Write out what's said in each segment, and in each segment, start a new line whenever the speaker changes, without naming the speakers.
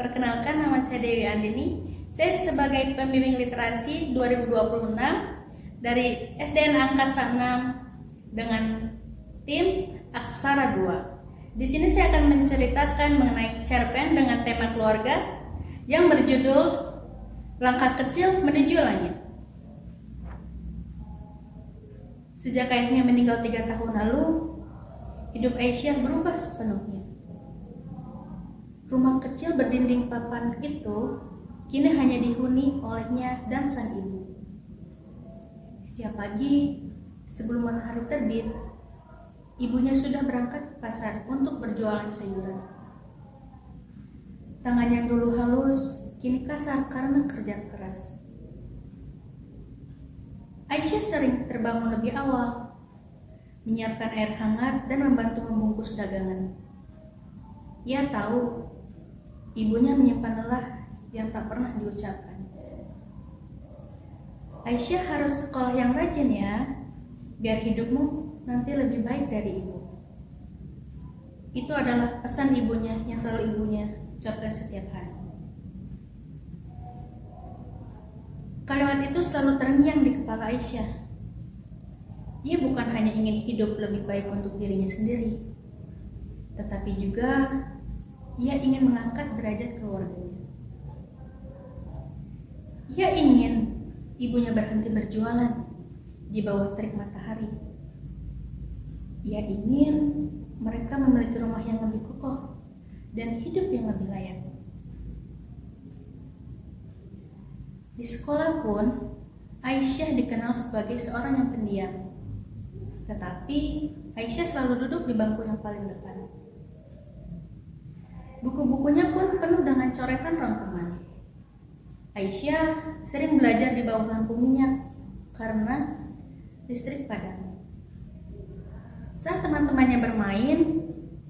Perkenalkan, nama saya Dewi Andini. Saya sebagai pembimbing literasi 2026 dari SDN Angkasa 6 dengan tim Aksara 2. Di sini saya akan menceritakan mengenai cerpen dengan tema keluarga yang berjudul Langkah Kecil Menuju Langit. Sejak ayahnya meninggal 3 tahun lalu, hidup Aisyah berubah sepenuhnya. Rumah kecil berdinding papan itu kini hanya dihuni olehnya dan sang ibu. Setiap pagi sebelum matahari terbit, ibunya sudah berangkat ke pasar untuk berjualan sayuran. Tangan yang dulu halus kini kasar karena kerja keras. Aisyah sering terbangun lebih awal, menyiapkan air hangat dan membantu membungkus dagangan. Ia tahu ibunya menyimpan lelah yang tak pernah diucapkan. Aisyah harus sekolah yang rajin ya, biar hidupmu nanti lebih baik dari ibu. Itu adalah pesan ibunya yang selalu ibunya ucapkan setiap hari. Kalimat itu selalu terngiang di kepala Aisyah. Ia bukan hanya ingin hidup lebih baik untuk dirinya sendiri, tetapi juga ia ingin mengangkat derajat keluarganya. Ia ingin ibunya berhenti berjualan di bawah terik matahari. Ia ingin mereka memiliki rumah yang lebih kokoh dan hidup yang lebih layak. Di sekolah pun, Aisyah dikenal sebagai seorang yang pendiam. Tetapi Aisyah selalu duduk di bangku yang paling depan. Buku-bukunya pun penuh dengan coretan rangkuman. Aisyah sering belajar di bawah lampu minyak karena listrik padam. Saat teman-temannya bermain,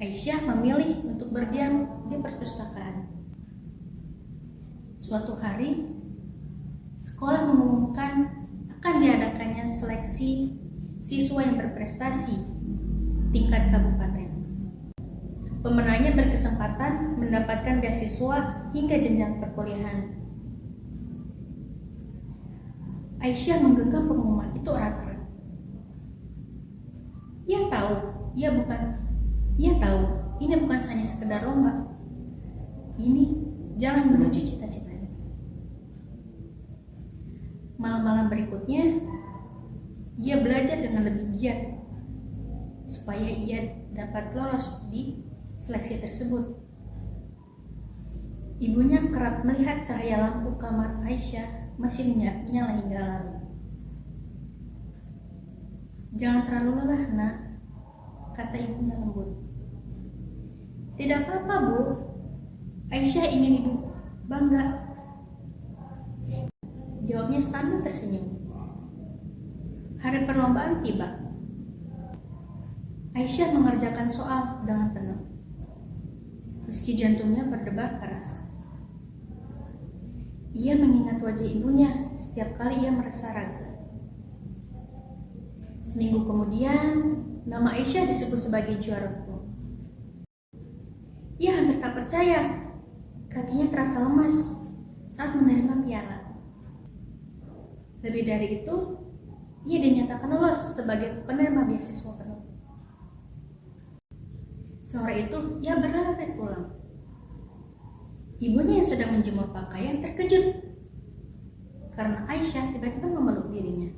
Aisyah memilih untuk berdiam di perpustakaan. Suatu hari, sekolah mengumumkan akan diadakannya seleksi siswa yang berprestasi tingkat kabupaten. Pemenangnya berkesempatan mendapatkan beasiswa hingga jenjang perkuliahan. Aisyah menggenggam pengumuman itu erat-erat. Ia tahu ini bukan hanya sekedar lomba. Ini jalan menuju cita-citanya. Malam-malam berikutnya, ia belajar dengan lebih giat supaya ia dapat lolos di seleksi tersebut. Ibunya kerap melihat cahaya lampu kamar Aisyah masih menyala hingga larut. "Jangan terlalu lelah, nak," kata ibunya lembut. "Tidak apa-apa, Bu. Aisyah ingin ibu bangga," jawabnya sambil tersenyum. Hari perlombaan tiba. Aisyah mengerjakan soal dengan tenang, meski jantungnya berdebar keras. Ia mengingat wajah ibunya setiap kali ia merasa ragu. Seminggu kemudian, nama Aisyah disebut sebagai juara umum. Ia hampir tak percaya, kakinya terasa lemas saat menerima piala. Lebih dari itu, ia dinyatakan lolos sebagai penerima beasiswa penuh. Sore itu, ia berlari pulang. Ibunya yang sedang menjemur pakaian terkejut karena Aisyah tiba-tiba memeluk dirinya.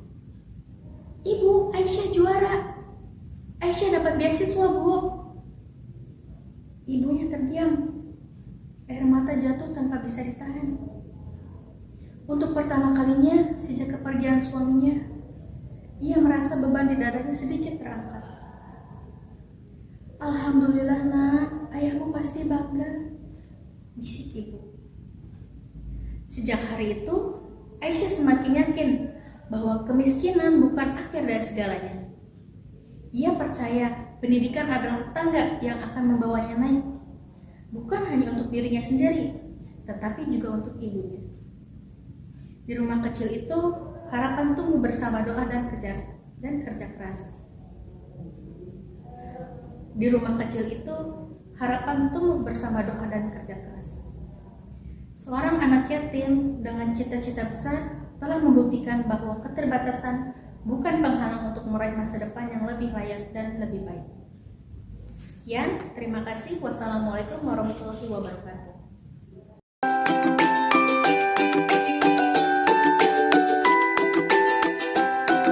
"Ibu, Aisyah juara. Aisyah dapat beasiswa, Bu." Ibunya terdiam. Air mata jatuh tanpa bisa ditahan. Untuk pertama kalinya sejak kepergian suaminya, ia merasa beban di dadanya sedikit terangkat. "Alhamdulillah, nak, ayahmu pasti bangga," bisik ibu. Sejak hari itu, Aisyah semakin yakin bahwa kemiskinan bukan akhir dari segalanya. Ia percaya pendidikan adalah tangga yang akan membawanya naik, bukan hanya untuk dirinya sendiri, tetapi juga untuk ibunya. Di rumah kecil itu, harapan tumbuh bersama doa dan kerja keras. Di rumah kecil itu, harapan tumbuh bersama doa dan kerja keras. Seorang anak yatim dengan cita-cita besar telah membuktikan bahwa keterbatasan bukan penghalang untuk meraih masa depan yang lebih layak dan lebih baik. Sekian, terima kasih. Wassalamualaikum warahmatullahi wabarakatuh.